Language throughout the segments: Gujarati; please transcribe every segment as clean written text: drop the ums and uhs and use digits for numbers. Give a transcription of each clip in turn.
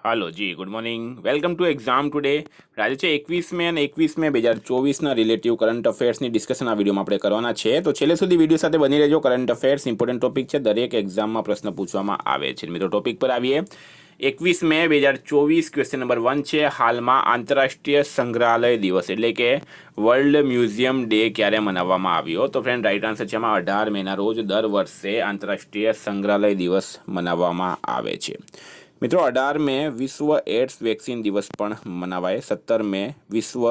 Hello ji good morning welcome to exam today. આજે છે 21 મે અને 21 મે 2024ના રિલેટિવ કરંટ અફેર્સની ડિસ્કશન આ વિડીયોમાં આપણે કરવાના છે. તો છેલ્લે સુધી વિડીયો સાથે બની રહેજો. કરંટ અફેર્સ ઇમ્પોર્ટન્ટ ટોપિક છે, દરેક એક્ઝામમાં પ્રશ્ન પૂછવામાં આવે છે. મિત્રો ટોપિક પર આવીએ. 21 મે 2024 ક્વેશ્ચન નંબર 1 છે. હાલમાં આંતરરાષ્ટ્રીય સંગ્રહાલય દિવસ એટલે કે વર્લ્ડ મ્યુઝિયમ ડે ક્યારે મનાવવામાં આવ્યો? તો ફ્રેન્ડ રાઇટ આન્સર છે એમાં 18 મેના રોજ દર વર્ષે આંતરરાષ્ટ્રીય સંગ્રહાલય દિવસ મનાવવામાં આવે છે. મિત્રો 18 મે વિશ્વ એડ્સ વેક્સિન દિવસ પણ મનાવાય. 17 મે વિશ્વ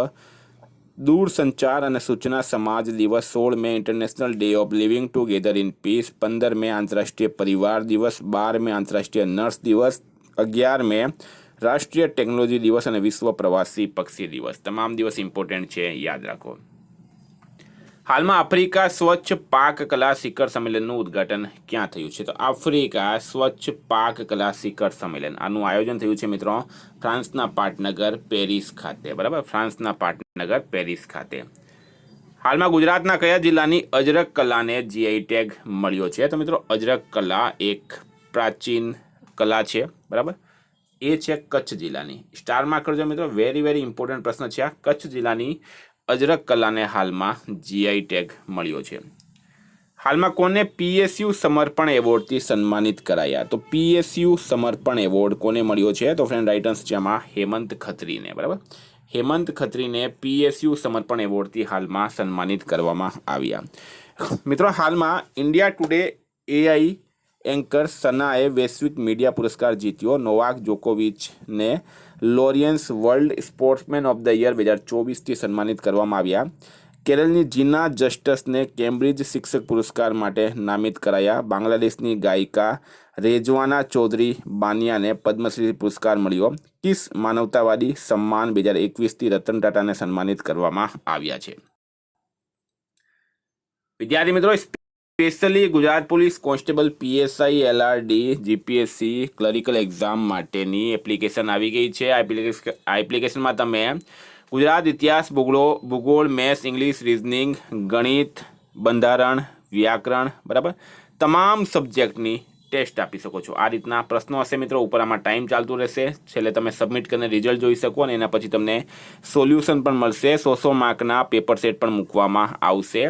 દૂરસંચાર અને સૂચના સમાજ દિવસ. 16 May international day of living together in peace. 15 May આંતરરાષ્ટ્રીય પરિવાર દિવસ. 12 મે આંતરરાષ્ટ્રીય નર્સ દિવસ. 11 મે રાષ્ટ્રીય ટેકનોલોજી દિવસ અને વિશ્વ પ્રવાસી પક્ષી દિવસ. તમામ દિવસ ઇમ્પોર્ટન્ટ છે, યાદ રાખો. હાલમાં આફ્રિકા સ્વચ્છ પાક કલા શિખર સંમેલનનું ઉદ્ઘાટન ક્યાં થયું છે? તો આફ્રિકા સ્વચ્છ પાક કલા શિખર સંમેલન આનું આયોજન થયું છે મિત્રો ફ્રાન્સના પાટનગર પેરિસ ખાતે. બરાબર, ફ્રાન્સના પાટનગર પેરિસ ખાતે. હાલમાં ગુજરાતના કયા જિલ્લાની અજરક કલાને જીઆઈ ટેગ મળ્યો છે? તો મિત્રો અજરક કલા એક પ્રાચીન કલા છે, બરાબર, એ છે કચ્છ જિલ્લાની. સ્ટારમાં કરજો મિત્રો, વેરી ઇમ્પોર્ટન્ટ પ્રશ્ન છે આ. કચ્છ જિલ્લાની અજરક કલાને હાલમાં જીઆઈ ટેગ મળ્યો છે. હાલમાં કોને પીએસયુ સમર્પણ એવોર્ડથી સન્માનિત કરાયા? તો પીએસયુ સમર્પણ એવોર્ડ કોને મળ્યો છે? તો ફ્રેન્ડ રાઇટ આન્સર છે આમાં હેમંત ખત્રીને. બરાબર, હેમંત ખત્રીને પીએસયુ સમર્પણ એવોર્ડથી હાલમાં સન્માનિત કરવામાં આવ્યા. મિત્રો હાલમાં ઇન્ડિયા ટુડે એઆઈ એન્કર સનાએ વૈશ્વિક મીડિયા પુરસ્કાર જીત્યો. નોવાક જોકોવિચને Laureus world sportsman of the year 2024થી સન્માનિત કરવામાં આવ્યા. કેરળની જીના જસ્ટસને કેમ્બ્રિજ શિક્ષક પુરસ્કાર માટે નામિત કરાયા. બાંગ્લાદેશની ગાયિકા રેજવાના ચૌધરી બાનિયાને પદ્મશ્રી પુરસ્કાર મળ્યો. કિસ માનવતાવાદી સન્માન 2021થી રતન ટાટાને સન્માનિત કરવામાં આવ્યા છે. વિદ્યાર્થી મિત્રો, specially Gujarat police constable, PSI, LRD, GPSC clerical exam માટેની એપ્લિકેશન આવી ગઈ છે. આ એપ્લિકેશનમાં તમે ગુજરાત ઇતિહાસ, ભૂગોળ, મેથ્સ, ઇંગ્લિશ, રિઝનિંગ, ગણિત, બંધારણ, વ્યાકરણ, બરાબર, તમામ સબ્જેક્ટની ટેસ્ટ આપી શકો છો. આ રીતના પ્રશ્નો હશે મિત્રો. ઉપર આમાં ટાઈમ ચાલતું રહેશે. છેલ્લે તમે સબમિટ કરીને રિઝલ્ટ જોઈ શકો અને એના પછી તમને સોલ્યુશન પણ મળશે. 100 માર્કના પેપર સેટ પણ મૂકવામાં આવશે.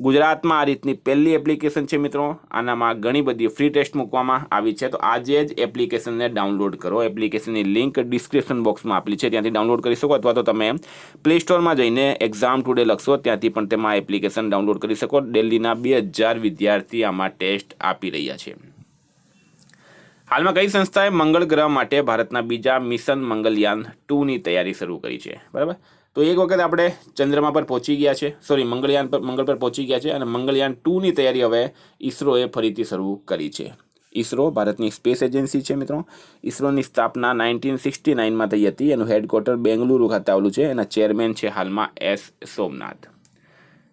ગુજરાતમાં આ રીતની પહેલી એપ્લિકેશન છે મિત્રો. આનામાં ઘણી બધી ફ્રી ટેસ્ટ મૂકવામાં આવી છે. તો આજે જ એપ્લિકેશનને ડાઉનલોડ કરો. એપ્લિકેશનની લિંક ડિસ્ક્રિપ્શન બોક્સમાં આપેલી છે, ત્યાંથી ડાઉનલોડ કરી શકો, અથવા તો તમે પ્લે સ્ટોરમાં જઈને એક્ઝામ ટુડે લખશો, ત્યાંથી પણ તેમાં એપ્લિકેશન ડાઉનલોડ કરી શકો. દિલ્હીના 2000 વિદ્યાર્થી આમાં ટેસ્ટ આપી રહ્યા છે. હાલમાં કઈ સંસ્થાએ મંગળ ગ્રહ માટે ભારતના બીજા મિશન મંગલયાન 2ની તૈયારી શરૂ કરી છે? બરાબર, તો એક વખત આપણે ચંદ્રમા પર પહોંચી ગયા છે, મંગળ પર પહોંચી ગયા છે, અને મંગળયાન 2ની તૈયારી હવે ઈસરોએ ફરીથી શરૂ કરી છે. ઈસરો ભારતની સ્પેસ એજન્સી છે મિત્રો. ઈસરોની સ્થાપના 1969માં થઈ હતી. એનું હેડક્વાર્ટર બેંગલુરુ ખાતે આવેલું છે. એના ચેરમેન છે હાલમાં એસ સોમનાથ.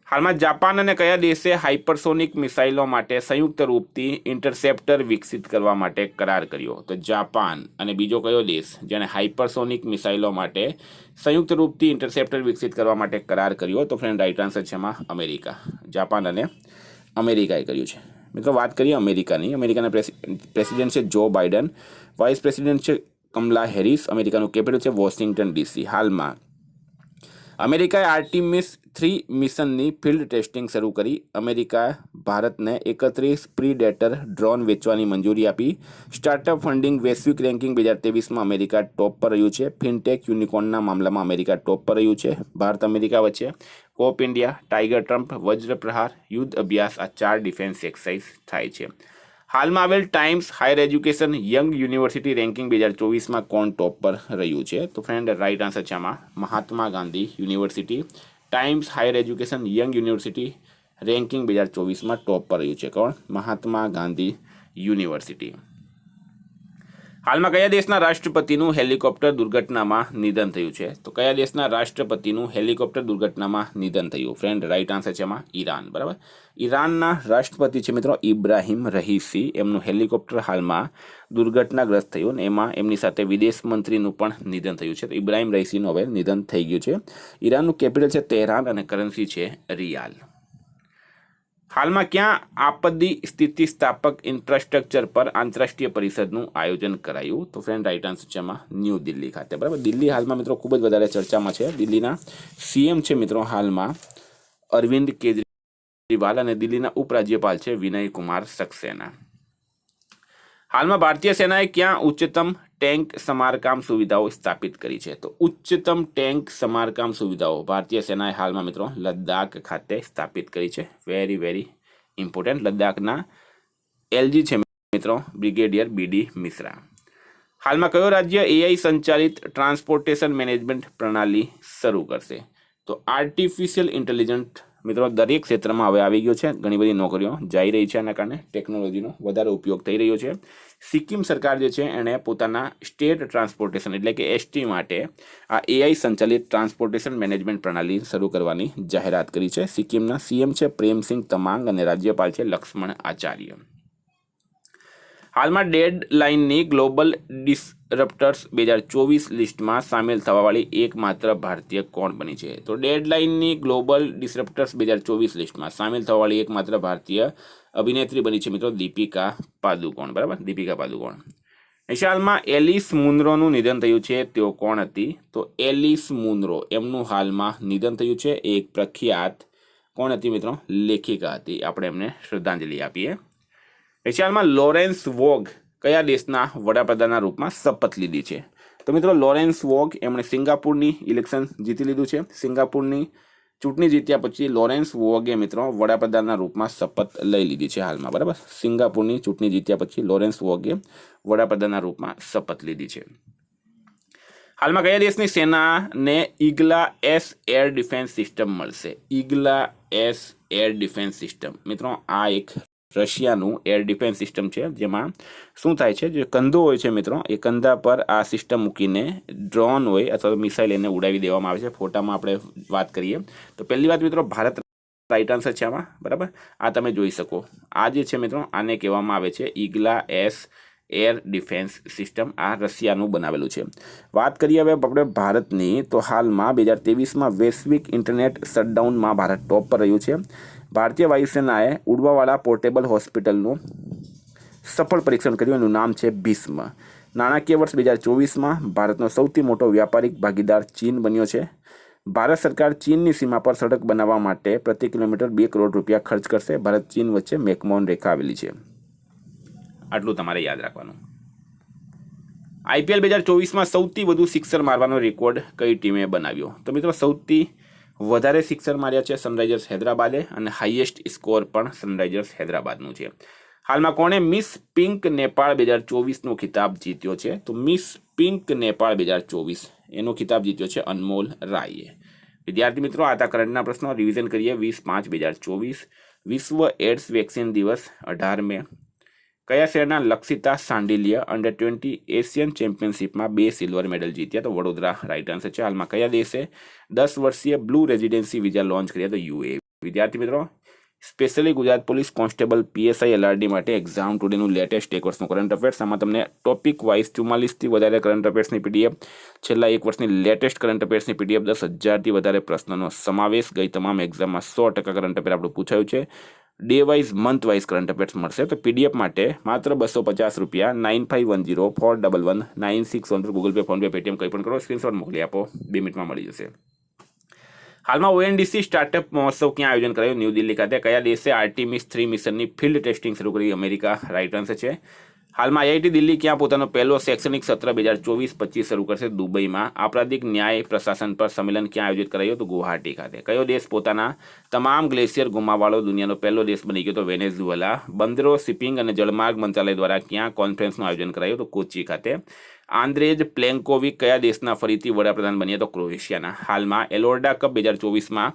હાલમાં જાપાન અને કયા દેશે હાઇપરસોનિક મિસાઇલો માટે સંયુક્ત રૂપથી ઇન્ટરસેપ્ટર વિકસિત કરવા માટે કરાર કર્યો? તો જાપાન અને બીજો કયો દેશ જેણે હાઇપરસોનિક મિસાઇલો માટે સંયુક્ત રૂપથી ઇન્ટરસેપ્ટર વિકસિત કરવા માટે કરાર કર્યો? તો ફ્રેન્ડ રાઇટ આન્સર છે એમાં અમેરિકા. જાપાન અને અમેરિકાએ કર્યું છે. મિત્રો વાત કરીએ અમેરિકાની. અમેરિકાના પ્રેસિડેન્ટ છે જો બાઇડન. વાઇસ પ્રેસિડેન્ટ છે કમલા હેરિસ. અમેરિકાનું કેપિટલ છે વોશિંગ્ટન ડીસી. હાલમાં અમેરિકાએ આર્ટિમિસ 3 મિશનની ફિલ્ડ ટેસ્ટિંગ શરૂ કરી. અમેરિકાએ ભારતને 31 પ્રીડેટર ડ્રોન વેચવાની મંજૂરી આપી. સ્ટાર્ટઅપ ફંડિંગ વૈશ્વિક રેન્કિંગ 2023માં અમેરિકા ટોપ પર રહ્યું છે. ફિનટેક યુનિકોર્નના મામલામાં અમેરિકા ટોપ પર રહ્યું છે. ભારત અમેરિકા વચ્ચે કોપ ઇન્ડિયા, ટાઈગર ટ્રમ્પ, વજ્ર પ્રહાર, યુદ્ધ અભ્યાસ, આ 4 ડિફેન્સ એક્સરસાઇઝ થાય છે. હાલમાં આવેલ Times Higher Education Young University Ranking 2024માં કોણ ટોપ પર રહ્યું છે? તો ફ્રેન્ડ રાઇટ આન્સર છે આમાં Mahatma Gandhi University. Times Higher Education Young University Ranking 2024માં ટોપ પર રહ્યું છે. કોણ? મહાત્મા ગાંધી યુનિવર્સિટી. હાલમાં કયા દેશના રાષ્ટ્રપતિનું હેલિકોપ્ટર દુર્ઘટનામાં નિધન થયું છે? તો કયા દેશના રાષ્ટ્રપતિનું હેલિકોપ્ટર દુર્ઘટનામાં નિધન થયું? ફ્રેન્ડ રાઇટ આન્સર છે એમાં ઈરાન. બરાબર, ઈરાનના રાષ્ટ્રપતિ છે મિત્રો ઇબ્રાહિમ રહીસી. એમનું હેલિકોપ્ટર હાલમાં દુર્ઘટનાગ્રસ્ત થયું અને એમાં એમની સાથે વિદેશ મંત્રીનું પણ નિધન થયું છે. તો ઇબ્રાહિમ રહીસીનું હવે નિધન થઈ ગયું છે. ઈરાનનું કેપિટલ છે તેહરાન અને કરન્સી છે રિયાલ. હાલમાં ક્યાં આપત્તિ સ્થિતિસ્થાપક ઇન્ફ્રાસ્ટ્રક્ચર પર આંતરરાષ્ટ્રીય પરિષદનું આયોજન કરાયું? તો ફ્રેન્ડ રાઈટ આન્સર છે એમાં ન્યૂ દિલ્હી ખાતે, બરાબર. દિલ્હી હાલમાં મિત્રો ખૂબ જ વધારે ચર્ચામાં છે. દિલ્હીના સીએમ છે મિત્રો હાલમાં અરવિંદ કેજરીવાલ અને દિલ્હીના ઉપરાજ્યપાલ છે વિનય કુમાર સક્સેના. હાલમાં ભારતીય સેનાએ ક્યાં ઉચ્ચતમ ટેન્ક સમારકામ સુવિધાઓ સ્થાપિત કરી છે? તો ઉચ્ચતમ ટેન્ક સમારકામ સુવિધાઓ ભારતીય સેનાએ હાલમાં મિત્રો લદ્દાખ ખાતે સ્થાપિત કરી છે. Very very important. લદ્દાખના એલજી છે મિત્રો બ્રિગેડિયર બીડી મિશ્રા. હાલમાં કયો રાજ્ય એઆઈ સંચાલિત ટ્રાન્સપોર્ટેશન મેનેજમેન્ટ પ્રણાલી શરૂ કરશે? તો આર્ટિફિશિયલ ઇન્ટેલિજન્ટ મિત્રો દરેક ક્ષેત્રમાં હવે આવી ગયો છે. ઘણી બધી નોકરીઓ જઈ રહી છે, આના કારણે ટેકનોલોજીનો વધારે ઉપયોગ થઈ રહ્યો છે. સિક્કિમ સરકાર જે છે એણે પોતાના સ્ટેટ ટ્રાન્સપોર્ટેશન એટલે કે એસટી માટે આ એઆઈ સંચાલિત ટ્રાન્સપોર્ટેશન મેનેજમેન્ટ પ્રણાલી શરૂ કરવાની જાહેરાત કરી છે. સિક્કિમના સીએમ છે પ્રેમસિંહ તમાંગ અને રાજ્યપાલ છે લક્ષ્મણ આચાર્ય. હાલમાં ડેડલાઇનની ગ્લોબલ ડિસરપ્ટર્સ 2024 લિસ્ટમાં સામેલ થવાવાળી એકમાત્ર ભારતીય કોણ બની છે? તો ડેડલાઇનની ગ્લોબલ ડિસરપ્ટર્સ 2024 લિસ્ટમાં સામેલ થવાવાળી એકમાત્ર ભારતીય અભિનેત્રી બની છે મિત્રો દીપિકા પાદુકોણ, બરાબર. દીપિકા પાદુકોણ. હાલમાં એલિસ મુનરોનું નિધન થયું છે. તેઓ કોણ હતી? તો એલિસ મુનરો એમનું હાલમાં નિધન થયું છે. એક પ્રખ્યાત કોણ હતી મિત્રો? લેખિકા હતી. આપણે એમને શ્રદ્ધાંજલિ આપીએ. હાલમાં લોરેન્સ વોગ કયા દેશના વડાપ્રધાનના રૂપમાં શપથ લીધી છે? તો મિત્રો લોરેન્સ વોગ એમણે સિંગાપુરની ઇલેક્શન જીતી લીધું છે. સિંગાપુરની ચૂંટણી જીત્યા પછી લોરેન્સ વોગે મિત્રો વડાપ્રધાનના રૂપમાં શપથ લઈ લીધી છે હાલમાં, બરાબર. સિંગાપુરની ચૂંટણી જીત્યા પછી લોરેન્સ વોગે વડાપ્રધાનના રૂપમાં શપથ લીધી છે. હાલમાં કયા દેશની સેનાને ઈગલા એસ એર ડિફેન્સ સિસ્ટમ મળશે? ઈગલા એસ એર ડિફેન્સ સિસ્ટમ મિત્રો આ એક રશિયાનું એર ડિફેન્સ સિસ્ટમ છે, જેમાં શું થાય છે, જે કંધો હોય છે મિત્રો એ કંધા પર આ સિસ્ટમ મૂકીને ડ્રોન હોય અથવા મિસાઇલ એને ઉડાવી દેવામાં આવે છે. ફોટામાં આપણે વાત કરીએ તો પહેલી વાત મિત્રો ભારત રાઈટ આન્સર છે આમાં, બરાબર. આ તમે જોઈ શકો. આ જે છે મિત્રો આને કહેવામાં આવે છે ઈગલા એસ એર ડિફેન્સ સિસ્ટમ. આ રશિયાનું બનાવેલું છે. વાત કરીએ હવે આપણે ભારતની, તો હાલમાં 2023માં વૈશ્વિક ઇન્ટરનેટ શટડાઉનમાં ભારત ટોપ પર રહ્યું છે. ભારતીય વાયુસેનાએ ઉડવાવાળા પોર્ટેબલ હોસ્પિટલનું સફળ પરીક્ષણ કર્યું. એનું નામ છે ભીષ્મ. નાણાકીય વર્ષ 2024માં ભારતનો સૌથી મોટો વ્યાપારિક ભાગીદાર ચીન બન્યો છે. ભારત સરકાર ચીનની સીમા પર સડક બનાવવા માટે પ્રતિ કિલોમીટર 2 કરોડ રૂપિયા ખર્ચ કરશે. ભારત ચીન વચ્ચે મેકમોહન રેખા આવેલી છે. આટલું તમારે યાદ રાખવાનું. આઈપીએલ 2024માં સૌથી વધુ સિક્સર મારવાનો રેકોર્ડ કઈ ટીમે બનાવ્યો? તો મિત્રો સૌથી વધારે સિક્સર માર્યા છે સનરાઇઝર્સ હૈદરાબાદે અને હાઈએસ્ટ સ્કોર પણ સનરાઇઝર્સ હૈદરાબાદનું છે. હાલમાં કોણે મિસ પિંક નેપાળ 2024નો ખિતાબ જીત્યો છે? તો મિસ પિંક નેપાળ 2024 એનો ખિતાબ જીત્યો છે અનમોલ રાયે. વિદ્યાર્થી મિત્રો આ હતા કરંટના પ્રશ્નો. રિવિઝન કરીએ. 20/5/2024 વિશ્વ એડ્સ વેક્સિન દિવસ 18 મે. કયા શહેરના લક્ષિતા સાંડિલ્ય અંડર-20 એશિયન ચેમ્પિયનશિપમાં 2 સિલ્વર મેડલ જીત્યા? તો વડોદરા રાઈટ આન્સર છે. હાલમાં કયા દેશે 10 વર્ષીય બ્લુ રેઝિડેન્સી વિઝા લોન્ચ કર્યા? તો યુએ. વિદ્યાર્થી મિત્રો specially Gujarat police constable PSI LRD માટે એક્ઝામ ટુડેનું લેટેસ્ટ એક વર્ષનું કરંટ અફેર્સ. આમાં તમને ટોપિક વાઇઝ 44થી વધારે કરંટ અફેર્સની પીડીએફ, છેલ્લા એક વર્ષની લેટેસ્ટ કરંટ અફેર્સની પીડીએફ, 10,000થી વધારે પ્રશ્નોનો સમાવેશ, ગઈ તમામ એક્ઝામમાં 100% કરંટ અફેર આપણું પૂછાયું છે. Day wise month wise current affairs મળશે. તો પીડીએફ માટે માત્ર 250 રૂપિયા. 9510411961 પર ગૂગલ પે, ફોનપે, પેટીએમ કંઈ પણ કરો, સ્ક્રીનશોટ મોકલી આપો, 2 મિનિટમાં મળી જશે. હાલમાં ઓએનડીસી સ્ટાર્ટઅપ મહોત્સવ ક્યાં આયોજન કરાયું? ન્યૂ દિલ્હી ખાતે. કયા દેશે આર્ટિમિસ 3 મિશનની ફિલ્ડ ટેસ્ટિંગ શરૂ કરી? અમેરિકા રાઈટ આન્સર છે. હાલમાં આઈઆઈટી દિલ્હી ક્યાં પોતાનો પહેલો શૈક્ષણિક સત્ર 2024-25 શરૂ કરશે? દુબઈમાં. આપરાધિક ન્યાય પ્રશાસન પર સંમેલન ક્યાં આયોજિત કરાયું? તો ગુવાહાટી ખાતે. કયો દેશ પોતાના તમામ ગ્લેશિયર ગુમાવવાળો દુનિયાનો પહેલો દેશ બની ગયો? તો વેનેઝુએલા. બંદરો, શિપિંગ અને જળમાર્ગ મંત્રાલય દ્વારા ક્યાં કોન્ફરન્સનું આયોજન કરાયું? તો કોચી ખાતે. આંદ્રેજ પ્લેન્કોવિક કયા દેશના ફરીથી વડાપ્રધાન બન્યા? તો ક્રોએશિયાના. હાલમાં એલોર્ડા કપ 2024માં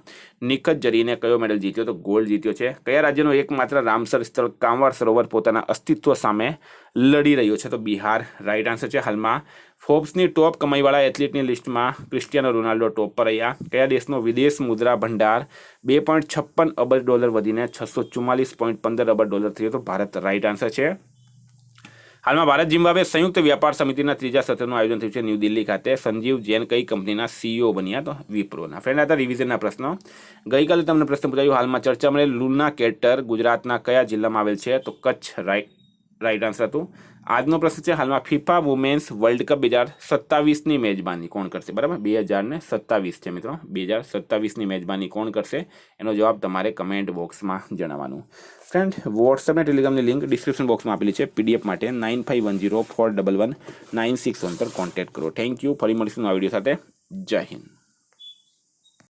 નિખત ઝરીને કયો મેડલ જીત્યો? તો ગોલ્ડ જીત્યો છે. કયા રાજ્યનો એકમાત્ર રામસર સ્થળ કાંવર સરોવર પોતાના અસ્તિત્વ સામે લડી રહ્યો છે? તો બિહાર રાઈટ આન્સર છે. હાલમાં ફોર્બ્સની ટોપ કમાઈવાળા એથ્લીટની લિસ્ટમાં ક્રિસ્ટિયાનો રોનાલ્ડો ટોપ પર રહ્યા. કયા દેશનો વિદેશ મુદ્રા ભંડાર $2.56 અબજ વધીને $644.15 અબજ થયો? તો ભારત રાઈટ આન્સર છે. હાલમાં ભારત ઝિમ્બાબ્વે સંયુક્ત વ્યાપાર સમિતિના 3જા સત્રનું આયોજન થયું છે ન્યૂ દિલ્હી ખાતે. સંજીવ જૈન કઈ કંપનીના CEO બન્યા? તો વિપ્રોના. ફ્રેન્ડ, આ રિવિઝનના પ્રશ્નો. ગઈકાલે તમને પ્રશ્ન પૂછાયું, હાલમાં ચર્ચા મળે લુના કેટર ગુજરાતના કયા જિલ્લામાં આવેલ છે? તો કચ્છ રાઈટ આન્સર હતું. આજનો પ્રશ્ન છે, હાલમાં ફિફા વુમેન્સ વર્લ્ડ કપ 2027ની મેજબાની કોણ કરશે? બરાબર, 2027 છે મિત્રો. 2027ની મેજબાની કોણ કરશે? એનો જવાબ તમારે કમેન્ટ બોક્સમાં જણાવવાનું. ફ્રેન્ડ, વોટ્સએપ અને ટેલિગ્રામની લિંક ડિસ્ક્રિપ્શન બોક્સમાં આપેલી છે. PDF માટે 9510411961 પર કોન્ટેક્ટ કરો. Thank you. ફરી મળીશું નવા વિડીયો સાથે. જય હિન્દ.